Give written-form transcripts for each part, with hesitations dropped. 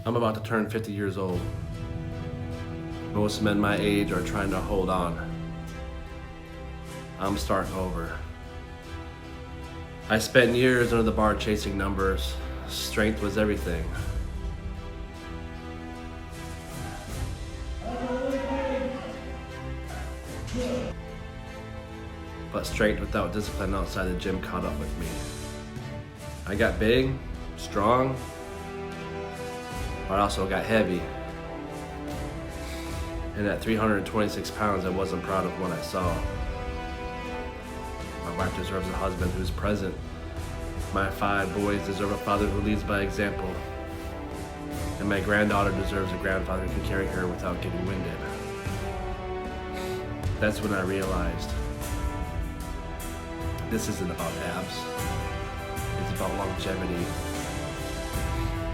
I'm about to turn 50 years old. Most men my age are trying to hold on. I'm starting over. I spent years under the bar chasing numbers. Strength was everything. But strength without discipline outside the gym caught up with me. I got big, strong, but I also got heavy. And at 326 pounds, I wasn't proud of what I saw. My wife deserves a husband who's present. My 5 boys deserve a father who leads by example. And my granddaughter deserves a grandfather who can carry her without getting winded. That's when I realized this isn't about abs. It's about longevity,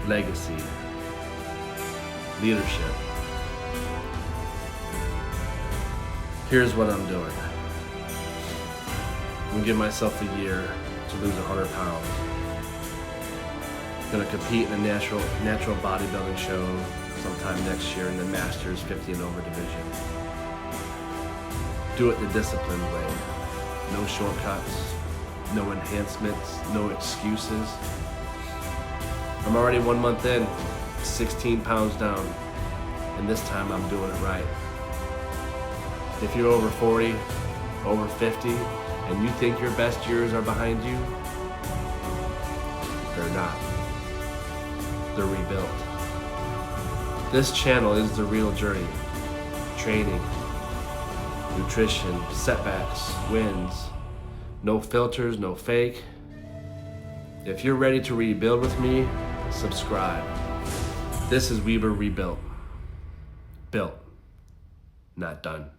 legacy, leadership. Here's what I'm doing. I'm gonna give myself a year to lose 100 pounds. I'm gonna compete in a natural bodybuilding show sometime next year in the Masters 50 and over division. Do it the disciplined way. No shortcuts, no enhancements, no excuses. I'm already 1 month in, 16 pounds down, and this time I'm doing it right. If you're over 40, over 50, and you think your best years are behind you, they're not. They're rebuilt. This channel is the real journey. Training, nutrition, setbacks, wins. No filters, no fake. If you're ready to rebuild with me, subscribe. This is Weber Rebuilt. Built, not done.